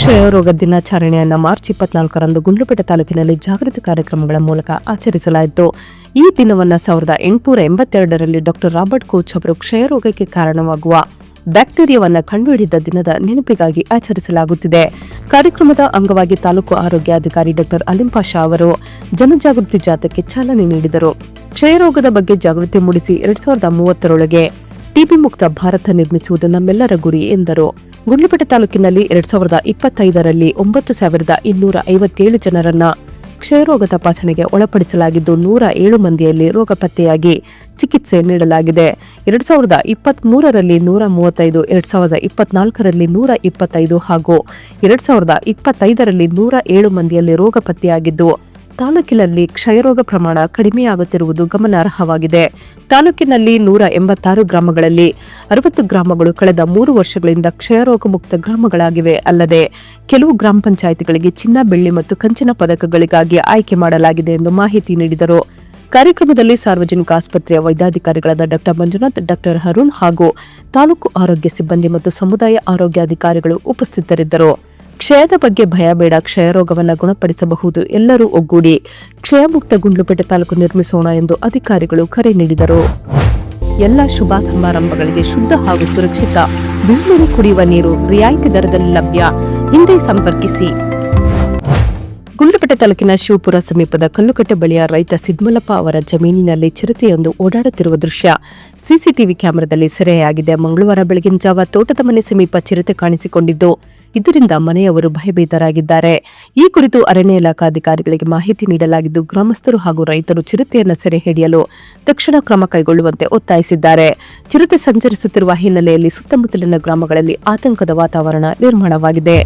ಕ್ಷಯರೋಗ ದಿನಾಚರಣೆಯನ್ನು ಮಾರ್ಚ್ 24ರಂದು ಗುಂಡ್ಲುಪೇಟೆ ತಾಲೂಕಿನಲ್ಲಿ ಜಾಗೃತಿ ಕಾರ್ಯಕ್ರಮಗಳ ಮೂಲಕ ಆಚರಿಸಲಾಯಿತು. ಈ ದಿನವನ್ನು 1882ರಲ್ಲಿ ಡಾಕ್ಟರ್ ರಾಬರ್ಟ್ ಕೋಚ್ ಅವರು ಕ್ಷಯರೋಗಕ್ಕೆ ಕಾರಣವಾಗುವ ಬ್ಯಾಕ್ಟೀರಿಯಾವನ್ನು ಕಂಡುಹಿಡಿದ ದಿನದ ನೆನಪಿಗಾಗಿ ಆಚರಿಸಲಾಗುತ್ತಿದೆ. ಕಾರ್ಯಕ್ರಮದ ಅಂಗವಾಗಿ ತಾಲೂಕು ಆರೋಗ್ಯಾಧಿಕಾರಿ ಡಾಕ್ಟರ್ ಅಲಿಂ ಪಾಷಾ ಅವರು ಜನಜಾಗೃತಿ ಜಾಥಾಕ್ಕೆ ಚಾಲನೆ ನೀಡಿದರು. ಕ್ಷಯರೋಗದ ಬಗ್ಗೆ ಜಾಗೃತಿ ಮೂಡಿಸಿ 2030ರೊಳಗೆ ಟಿಬಿ ಮುಕ್ತ ಭಾರತ ನಿರ್ಮಿಸುವುದು ನಮ್ಮೆಲ್ಲರ ಗುರಿ ಎಂದರು. ಗುಂಡ್ಲುಪೇಟೆ ತಾಲೂಕಿನಲ್ಲಿ 2025ರಲ್ಲಿ 9,257 ಜನರನ್ನ ಕ್ಷಯರೋಗ ತಪಾಸಣೆಗೆ ಒಳಪಡಿಸಲಾಗಿದ್ದು 107 ಮಂದಿಯಲ್ಲಿ ರೋಗ ಪತ್ತೆಯಾಗಿ ಚಿಕಿತ್ಸೆ ನೀಡಲಾಗಿದೆ. 2023ರಲ್ಲಿ 135, 2024ರಲ್ಲಿ 125 ಹಾಗೂ 2025ರಲ್ಲಿ 107 ಮಂದಿಯಲ್ಲಿ ರೋಗ ಪತ್ತೆಯಾಗಿದ್ದು ತಾಲೂಕಿನಲ್ಲಿ ಕ್ಷಯರೋಗ ಪ್ರಮಾಣ ಕಡಿಮೆಯಾಗುತ್ತಿರುವುದು ಗಮನಾರ್ಹವಾಗಿದೆ. ತಾಲೂಕಿನಲ್ಲಿ 186 ಗ್ರಾಮಗಳಲ್ಲಿ 60 ಗ್ರಾಮಗಳು ಕಳೆದ 3 ವರ್ಷಗಳಿಂದ ಕ್ಷಯರೋಗ ಮುಕ್ತ ಗ್ರಾಮಗಳಾಗಿವೆ. ಅಲ್ಲದೆ ಕೆಲವು ಗ್ರಾಮ ಪಂಚಾಯಿತಿಗಳಿಗೆ ಚಿನ್ನ, ಬೆಳ್ಳಿ ಮತ್ತು ಕಂಚಿನ ಪದಕಗಳಿಗಾಗಿ ಆಯ್ಕೆ ಮಾಡಲಾಗಿದೆ ಎಂದು ಮಾಹಿತಿ ನೀಡಿದರು. ಕಾರ್ಯಕ್ರಮದಲ್ಲಿ ಸಾರ್ವಜನಿಕ ಆಸ್ಪತ್ರೆಯ ವೈದ್ಯಾಧಿಕಾರಿಗಳಾದ ಡಾಕ್ಟರ್ ಮಂಜುನಾಥ್, ಡಾಕ್ಟರ್ ಅರುಣ್ ಹಾಗೂ ತಾಲೂಕು ಆರೋಗ್ಯ ಸಿಬ್ಬಂದಿ ಮತ್ತು ಸಮುದಾಯ ಆರೋಗ್ಯಾಧಿಕಾರಿಗಳು ಉಪಸ್ಥಿತರಿದ್ದರು. ಕ್ಷಯದ ಬಗ್ಗೆ ಭಯ ಬೇಡ, ಕ್ಷಯರೋಗವನ್ನು ಗುಣಪಡಿಸಬಹುದು, ಎಲ್ಲರೂ ಒಗ್ಗೂಡಿ ಕ್ಷಯಮುಕ್ತ ಗುಂಡ್ಲುಪೇಟೆ ತಾಲೂಕು ನಿರ್ಮಿಸೋಣ ಎಂದು ಅಧಿಕಾರಿಗಳು ಕರೆ ನೀಡಿದರು. ಎಲ್ಲ ಶುಭ ಸಮಾರಂಭಗಳಿಗೆ ಶುದ್ಧ ಹಾಗೂ ಸುರಕ್ಷಿತ ಬಿಸ್ಲರಿ ಕುಡಿಯುವ ನೀರು ರಿಯಾಯಿತಿ ದರದಲ್ಲಿ ಲಭ್ಯ. ಹಿಂದೆ ಸಂಪರ್ಕಿಸಿ. ಗುಂಡ್ಲುಪೇಟೆ ತಾಲೂಕಿನ ಶಿವಪುರ ಸಮೀಪದ ಕಲ್ಲುಕಟ್ಟೆ ಬಳಿಯ ರೈತ ಸಿದ್ಮಲಪ್ಪ ಅವರ ಜಮೀನಿನಲ್ಲಿ ಚಿರತೆಯೊಂದು ಓಡಾಡುತ್ತಿರುವ ದೃಶ್ಯ ಸಿಸಿಟಿವಿ ಕ್ಯಾಮೆರಾದಲ್ಲಿ ಸೆರೆಯಾಗಿದೆ. ಮಂಗಳವಾರ ಬೆಳಗಿನ ಜಾವ ತೋಟದ ಮನೆ ಸಮೀಪ ಚಿರತೆ ಕಾಣಿಸಿಕೊಂಡಿದ್ದು, ಇದರಿಂದ ಮನೆಯವರು ಭಯಭೀತರಾಗಿದ್ದಾರೆ. ಈ ಕುರಿತು ಅರಣ್ಯ ಇಲಾಖಾಧಿಕಾರಿಗಳಿಗೆ ಮಾಹಿತಿ ನೀಡಲಾಗಿದ್ದು, ಗ್ರಾಮಸ್ಥರು ಹಾಗೂ ರೈತರು ಚಿರತೆಯನ್ನು ಸೆರೆ ಹಿಡಿಯಲು ತಕ್ಷಣ ಕ್ರಮ ಕೈಗೊಳ್ಳುವಂತೆ ಒತ್ತಾಯಿಸಿದ್ದಾರೆ. ಚಿರತೆ ಸಂಚರಿಸುತ್ತಿರುವ ಹಿನ್ನೆಲೆಯಲ್ಲಿ ಸುತ್ತಮುತ್ತಲಿನ ಗ್ರಾಮಗಳಲ್ಲಿ ಆತಂಕದ ವಾತಾವರಣ ನಿರ್ಮಾಣವಾಗಿದೆ.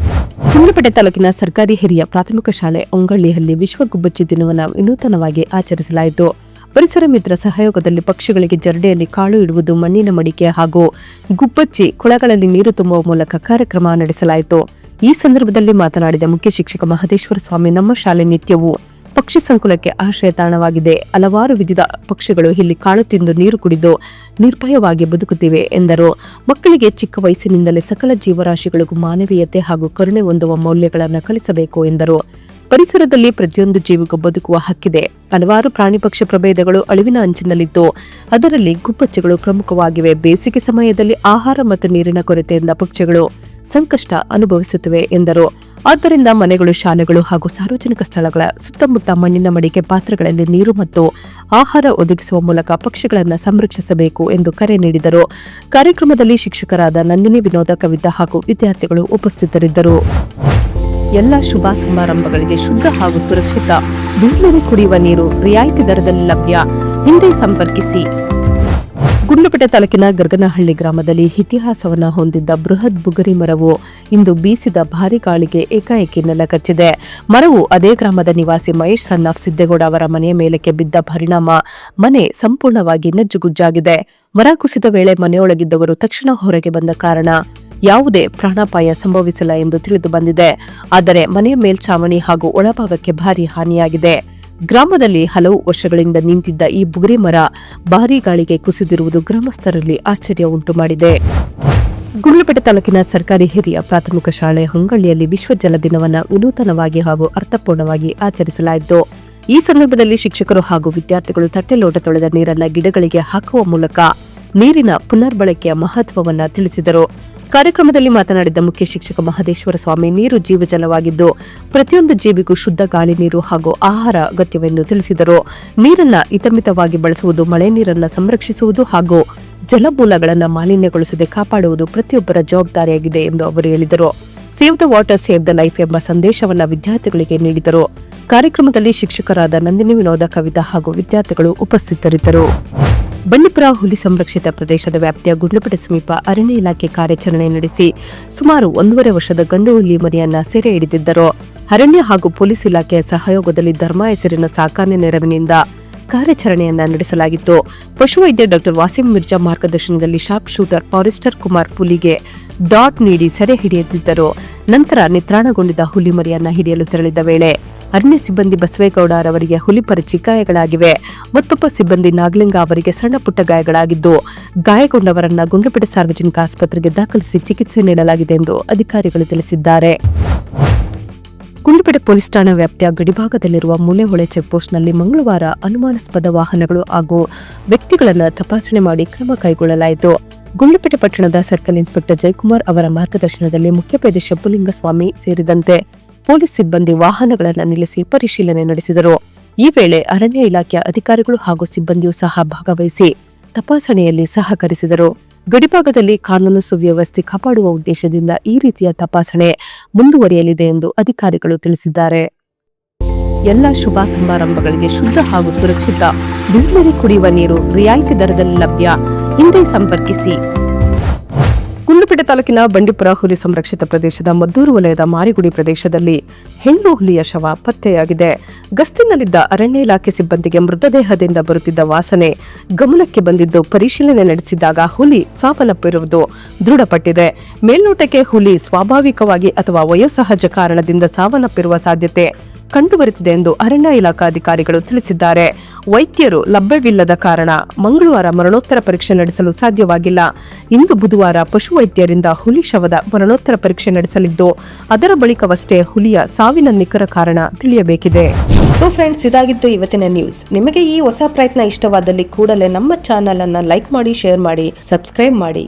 ಗುಂಡ್ಲುಪೇಟೆ ತಾಲೂಕಿನ ಸರ್ಕಾರಿ ಹಿರಿಯ ಪ್ರಾಥಮಿಕ ಶಾಲೆ ಒಂಗಳ್ಳಿಯಲ್ಲಿ ವಿಶ್ವ ಗುಬ್ಬಚ್ಚಿ ದಿನವನ್ನು ವಿನೂತನವಾಗಿ ಆಚರಿಸಲಾಯಿತು. ಪರಿಸರ ಮಿತ್ರ ಸಹಯೋಗದಲ್ಲಿ ಪಕ್ಷಿಗಳಿಗೆ ಜರಡಿಯಲ್ಲಿ ಕಾಳು ಇಡುವುದು, ಮಣ್ಣಿನ ಮಡಿಕೆ ಹಾಗೂ ಗುಬ್ಬಚ್ಚಿ ಕೊಳಗಳಲ್ಲಿ ನೀರು ತುಂಬುವ ಮೂಲಕ ಕಾರ್ಯಕ್ರಮ ನಡೆಸಲಾಯಿತು. ಈ ಸಂದರ್ಭದಲ್ಲಿ ಮಾತನಾಡಿದ ಮುಖ್ಯ ಶಿಕ್ಷಕ ಮಹದೇಶ್ವರ ಸ್ವಾಮಿ, ನಮ್ಮ ಶಾಲೆ ನಿತ್ಯವೂ ಪಕ್ಷಿ ಸಂಕುಲಕ್ಕೆ ಆಶ್ರಯ ತಾಣವಾಗಿದೆ. ಹಲವಾರು ವಿಧದ ಪಕ್ಷಿಗಳು ಇಲ್ಲಿ ಕಾಳು ತಿಂದು ನೀರು ಕುಡಿದು ನಿರ್ಭಯವಾಗಿ ಬದುಕುತ್ತಿವೆ ಎಂದರು. ಮಕ್ಕಳಿಗೆ ಚಿಕ್ಕ ವಯಸ್ಸಿನಿಂದಲೇ ಸಕಲ ಜೀವರಾಶಿಗಳಿಗೂ ಮಾನವೀಯತೆ ಹಾಗೂ ಕರುಣೆ ಹೊಂದುವ ಮೌಲ್ಯಗಳನ್ನು ಕಲಿಸಬೇಕು ಎಂದರು. ಪರಿಸರದಲ್ಲಿ ಪ್ರತಿಯೊಂದು ಜೀವಿಗೂ ಬದುಕುವ ಹಕ್ಕಿದೆ. ಹಲವಾರು ಪ್ರಾಣಿ ಪಕ್ಷಿ ಪ್ರಭೇದಗಳು ಅಳಿವಿನ ಅಂಚಿನಲ್ಲಿದ್ದು, ಅದರಲ್ಲಿ ಗುಬ್ಬಚ್ಚಿಗಳು ಪ್ರಮುಖವಾಗಿವೆ. ಬೇಸಿಗೆ ಸಮಯದಲ್ಲಿ ಆಹಾರ ಮತ್ತು ನೀರಿನ ಕೊರತೆಯಿಂದ ಪಕ್ಷಿಗಳು ಸಂಕಷ್ಟ ಅನುಭವಿಸುತ್ತವೆ ಎಂದರು. ಆದ್ದರಿಂದ ಮನೆಗಳು, ಶಾಲೆಗಳು ಹಾಗೂ ಸಾರ್ವಜನಿಕ ಸ್ಥಳಗಳ ಸುತ್ತಮುತ್ತ ಮಣ್ಣಿನ ಮಡಿಕೆ ಪಾತ್ರೆಗಳಲ್ಲಿ ನೀರು ಮತ್ತು ಆಹಾರ ಒದಗಿಸುವ ಮೂಲಕ ಪಕ್ಷಿಗಳನ್ನು ಸಂರಕ್ಷಿಸಬೇಕು ಎಂದು ಕರೆ ನೀಡಿದರು. ಕಾರ್ಯಕ್ರಮದಲ್ಲಿ ಶಿಕ್ಷಕರಾದ ನಂದಿನಿ, ವಿನೋದ, ಕವಿತಾ ಹಾಗೂ ವಿದ್ಯಾರ್ಥಿಗಳು ಉಪಸ್ಥಿತರಿದ್ದರು. ಎಲ್ಲ ಶುಭ ಸಮಾರಂಭಗಳಿಗೆ ಶುದ್ಧ ಹಾಗೂ ಸುರಕ್ಷಿತ ಬಿಸ್ಲರಿ ಕುಡಿಯುವ ನೀರು ರಿಯಾಯಿತಿ ದರದಲ್ಲಿ ಲಭ್ಯ. ಹಿಂದೆ ಸಂಪರ್ಕಿಸಿ. ಗುಂಡ್ಲುಪೇಟೆ ತಾಲೂಕಿನ ಗರ್ಗನಹಳ್ಳಿ ಗ್ರಾಮದಲ್ಲಿ ಇತಿಹಾಸವನ್ನ ಹೊಂದಿದ್ದ ಬೃಹತ್ ಬುಗರಿ ಮರವು ಇಂದು ಬೀಸಿದ ಭಾರಿ ಗಾಳಿಗೆ ಏಕಾಏಕಿ ನೆಲಕಚ್ಚಿದೆ. ಮರವು ಅದೇ ಗ್ರಾಮದ ನಿವಾಸಿ ಮಹೇಶ್ ಸನ್ ಆಫ್ ಸಿದ್ದೇಗೌಡ ಅವರ ಮನೆಯ ಮೇಲಕ್ಕೆ ಬಿದ್ದ ಪರಿಣಾಮ ಮನೆ ಸಂಪೂರ್ಣವಾಗಿ ನಜ್ಜುಗುಜ್ಜಾಗಿದೆ. ಮರ ಕುಸಿದ ವೇಳೆ ಮನೆಯೊಳಗಿದ್ದವರು ತಕ್ಷಣ ಹೊರಗೆ ಬಂದ ಕಾರಣ ಯಾವುದೇ ಪ್ರಾಣಾಪಾಯ ಸಂಭವಿಸಿಲ್ಲ ಎಂದು ತಿಳಿದು ಬಂದಿದೆ. ಆದರೆ ಮನೆಯ ಮೇಲ್ಛಾವಣಿ ಹಾಗೂ ಒಳಭಾಗಕ್ಕೆ ಭಾರಿ ಹಾನಿಯಾಗಿದೆ. ಗ್ರಾಮದಲ್ಲಿ ಹಲವು ವರ್ಷಗಳಿಂದ ನಿಂತಿದ್ದ ಈ ಬುಗುರಿ ಮರ ಭಾರೀ ಗಾಳಿಗೆ ಕುಸಿದಿರುವುದು ಗ್ರಾಮಸ್ಥರಲ್ಲಿ ಆಶ್ಚರ್ಯ ಉಂಟು ಮಾಡಿದೆ. ಗುಂಡ್ಲುಪೇಟೆ ತಾಲೂಕಿನ ಸರ್ಕಾರಿ ಹಿರಿಯ ಪ್ರಾಥಮಿಕ ಶಾಲೆ ಹೊಂಗಳ್ಳಿಯಲ್ಲಿ ವಿಶ್ವ ಜಲ ದಿನವನ್ನು ವಿನೂತನವಾಗಿ ಹಾಗೂ ಅರ್ಥಪೂರ್ಣವಾಗಿ ಆಚರಿಸಲಾಯಿತು. ಈ ಸಂದರ್ಭದಲ್ಲಿ ಶಿಕ್ಷಕರು ಹಾಗೂ ವಿದ್ಯಾರ್ಥಿಗಳು ತಟ್ಟೆ ಲೋಟ ತೊಳೆದ ನೀರನ್ನು ಗಿಡಗಳಿಗೆ ಹಾಕುವ ಮೂಲಕ ನೀರಿನ ಪುನರ್ಬಳಕೆಯ ಮಹತ್ವವನ್ನು ತಿಳಿಸಿದರು. ಕಾರ್ಯಕ್ರಮದಲ್ಲಿ ಮಾತನಾಡಿದ ಮುಖ್ಯ ಶಿಕ್ಷಕ ಮಹದೇಶ್ವರ ಸ್ವಾಮಿ, ನೀರು ಜೀವಜಲವಾಗಿದ್ದು ಪ್ರತಿಯೊಂದು ಜೀವಿಗೂ ಶುದ್ಧ ಗಾಳಿ, ನೀರು ಹಾಗೂ ಆಹಾರ ಅಗತ್ಯವೆಂದು ತಿಳಿಸಿದರು. ನೀರನ್ನ ಹಿತಮಿತವಾಗಿ ಬಳಸುವುದು, ಮಳೆ ನೀರನ್ನು ಸಂರಕ್ಷಿಸುವುದು ಹಾಗೂ ಜಲಮೂಲಗಳನ್ನು ಮಾಲಿನ್ಯಗೊಳಿಸದೆ ಕಾಪಾಡುವುದು ಪ್ರತಿಯೊಬ್ಬರ ಜವಾಬ್ದಾರಿಯಾಗಿದೆ ಎಂದು ಅವರು ಹೇಳಿದರು. Save the water, save the life ಎಂಬ ಸಂದೇಶವನ್ನು ವಿದ್ಯಾರ್ಥಿಗಳಿಗೆ ನೀಡಿದರು. ಕಾರ್ಯಕ್ರಮದಲ್ಲಿ ಶಿಕ್ಷಕರಾದ ನಂದಿನಿ, ವಿನೋದ, ಕವಿತಾ ಹಾಗೂ ವಿದ್ಯಾರ್ಥಿಗಳು ಉಪಸ್ಥಿತರಿದ್ದರು. ಬಂಡೀಪುರ ಹುಲಿ ಸಂರಕ್ಷಿತ ಪ್ರದೇಶದ ವ್ಯಾಪ್ತಿಯ ಗುಂಡ್ಲುಪೇಟೆ ಸಮೀಪ ಅರಣ್ಯ ಇಲಾಖೆ ಕಾರ್ಯಾಚರಣೆ ನಡೆಸಿ ಸುಮಾರು 1.5 ವರ್ಷದ ಗಂಡು ಹುಲಿ ಮರಿಯನ್ನ ಸೆರೆ ಹಿಡಿದಿದ್ದರು. ಅರಣ್ಯ ಹಾಗೂ ಪೊಲೀಸ್ ಇಲಾಖೆಯ ಸಹಯೋಗದಲ್ಲಿ ಧರ್ಮ ಹೆಸರಿನ ಸಾಕಾಣೆ ನೆರವಿನಿಂದ ಕಾರ್ಯಾಚರಣೆಯನ್ನ ನಡೆಸಲಾಗಿತ್ತು. ಪಶುವೈದ್ಯ ಡಾಕ್ಟರ್ ವಾಸಿಂ ಮಿರ್ಜಾ ಮಾರ್ಗದರ್ಶನದಲ್ಲಿ ಶಾರ್ಪ್ ಶೂಟರ್ ಫಾರೆಸ್ಟರ್ ಕುಮಾರ್ ಹುಲಿಗೆ ಡಾಟ್ ನೀಡಿ ಸೆರೆ ಹಿಡಿಯುತ್ತಿದ್ದರು. ನಂತರ ನಿತ್ರಾಣಗೊಂಡಿದ್ದ ಹುಲಿ ಮರಿಯನ್ನ ಹಿಡಿಯಲು ತೆರಳಿದ ವೇಳೆ ಅರಣ್ಯ ಸಿಬ್ಬಂದಿ ಬಸವೇಗೌಡ ಅವರಿಗೆ ಹುಲಿ ಪರಿಚಿ ಗಾಯಗಳಾಗಿವೆ. ಮತ್ತೊಬ್ಬ ಸಿಬ್ಬಂದಿ ನಾಗಲಿಂಗ ಅವರಿಗೆ ಸಣ್ಣ ಪುಟ್ಟ ಗಾಯಗಳಾಗಿದ್ದು, ಗಾಯಗೊಂಡವರನ್ನ ಗುಂಡ್ಲುಪೇಟೆ ಸಾರ್ವಜನಿಕ ಆಸ್ಪತ್ರೆಗೆ ದಾಖಲಿಸಿ ಚಿಕಿತ್ಸೆ ನೀಡಲಾಗಿದೆ ಎಂದು ಅಧಿಕಾರಿಗಳು ತಿಳಿಸಿದ್ದಾರೆ. ಗುಂಡ್ಲುಪೇಟೆ ಪೊಲೀಸ್ ಠಾಣಾ ವ್ಯಾಪ್ತಿಯ ಗಡಿಭಾಗದಲ್ಲಿರುವ ಮೂಲೆಹೊಳೆ ಚೆಕ್ಪೋಸ್ಟ್ನಲ್ಲಿ ಮಂಗಳವಾರ ಅನುಮಾನಾಸ್ಪದ ವಾಹನಗಳು ಹಾಗೂ ವ್ಯಕ್ತಿಗಳನ್ನು ತಪಾಸಣೆ ಮಾಡಿ ಕ್ರಮ ಕೈಗೊಳ್ಳಲಾಯಿತು. ಗುಂಡ್ಲುಪೇಟೆ ಪಟ್ಟಣದ ಸರ್ಕಲ್ ಇನ್ಸ್ಪೆಕ್ಟರ್ ಜಯಕುಮಾರ್ ಅವರ ಮಾರ್ಗದರ್ಶನದಲ್ಲಿ ಮುಖ್ಯಪೇದೆ ಶಂಭುಲಿಂಗಸ್ವಾಮಿ ಸೇರಿದಂತೆ ಪೊಲೀಸ್ ಸಿಬ್ಬಂದಿ ವಾಹನಗಳನ್ನು ನಿಲ್ಲಿಸಿ ಪರಿಶೀಲನೆ ನಡೆಸಿದರು. ಈ ವೇಳೆ ಅರಣ್ಯ ಇಲಾಖೆಯ ಅಧಿಕಾರಿಗಳು ಹಾಗೂ ಸಿಬ್ಬಂದಿಯೂ ಸಹ ಭಾಗವಹಿಸಿ ತಪಾಸಣೆಯಲ್ಲಿ ಸಹಕರಿಸಿದರು. ಗಡಿಭಾಗದಲ್ಲಿ ಕಾನೂನು ಸುವ್ಯವಸ್ಥೆ ಕಾಪಾಡುವ ಉದ್ದೇಶದಿಂದ ಈ ರೀತಿಯ ತಪಾಸಣೆ ಮುಂದುವರಿಯಲಿದೆ ಎಂದು ಅಧಿಕಾರಿಗಳು ತಿಳಿಸಿದ್ದಾರೆ. ಎಲ್ಲ ಶುಭ ಸಮಾರಂಭಗಳಿಗೆ ಶುದ್ಧ ಹಾಗೂ ಸುರಕ್ಷಿತ ಬಿಸ್ಲರಿ ಕುಡಿಯುವ ನೀರು ರಿಯಾಯಿತಿ ದರದಲ್ಲಿ ಲಭ್ಯ. ಹಿಂದೆ ಸಂಪರ್ಕಿಸಿ. ಗುಂಡ್ಲುಪೇಟೆ ತಾಲೂಕಿನ ಬಂಡೀಪುರ ಹುಲಿ ಸಂರಕ್ಷಿತ ಪ್ರದೇಶದ ಮದ್ದೂರು ವಲಯದ ಮಾರಿಗುಡಿ ಪ್ರದೇಶದಲ್ಲಿ ಹೆಣ್ಣು ಹುಲಿಯ ಶವ ಪತ್ತೆಯಾಗಿದೆ. ಗಸ್ತಿನಲ್ಲಿದ್ದ ಅರಣ್ಯ ಇಲಾಖೆ ಸಿಬ್ಬಂದಿಗೆ ಮೃತದೇಹದಿಂದ ಬರುತ್ತಿದ್ದ ವಾಸನೆ ಗಮನಕ್ಕೆ ಬಂದಿದ್ದು ಪರಿಶೀಲನೆ ನಡೆಸಿದಾಗ ಹುಲಿ ಸಾವನ್ನಪ್ಪಿರುವುದು ದೃಢಪಟ್ಟಿದೆ. ಮೇಲ್ನೋಟಕ್ಕೆ ಹುಲಿ ಸ್ವಾಭಾವಿಕವಾಗಿ ಅಥವಾ ವಯೋಸಹಜ ಕಾರಣದಿಂದ ಸಾವನ್ನಪ್ಪಿರುವ ಸಾಧ್ಯತೆ ಕಂಡುಬರುತ್ತಿದೆ ಎಂದು ಅರಣ್ಯ ಇಲಾಖಾ ಅಧಿಕಾರಿಗಳು ತಿಳಿಸಿದ್ದಾರೆ. ವೈದ್ಯರು ಲಭ್ಯವಿಲ್ಲದ ಕಾರಣ ಮಂಗಳವಾರ ಮರಣೋತ್ತರ ಪರೀಕ್ಷೆ ನಡೆಸಲು ಸಾಧ್ಯವಾಗಿಲ್ಲ. ಇಂದು ಬುಧವಾರ ಪಶುವೈದ್ಯರಿಂದ ಹುಲಿ ಶವದ ಮರಣೋತ್ತರ ಪರೀಕ್ಷೆ ನಡೆಸಲಿದ್ದು ಅದರ ಬಳಿಕವಷ್ಟೇ ಹುಲಿಯ ಸಾವಿನ ನಿಖರ ಕಾರಣ ತಿಳಿಯಬೇಕಿದೆ. ಸೊ ಫ್ರೆಂಡ್ಸ್, ಇದಾಗಿತ್ತು ಇವತ್ತಿನ ನ್ಯೂಸ್. ನಿಮಗೆ ಈ ಹೊಸ ಪ್ರಯತ್ನ ಇಷ್ಟವಾದಲ್ಲಿ ಕೂಡಲೇ ನಮ್ಮ ಚಾನೆಲ್ ಅನ್ನು ಲೈಕ್ ಮಾಡಿ, ಶೇರ್ ಮಾಡಿ, ಸಬ್ಸ್ಕ್ರೈಬ್ ಮಾಡಿ.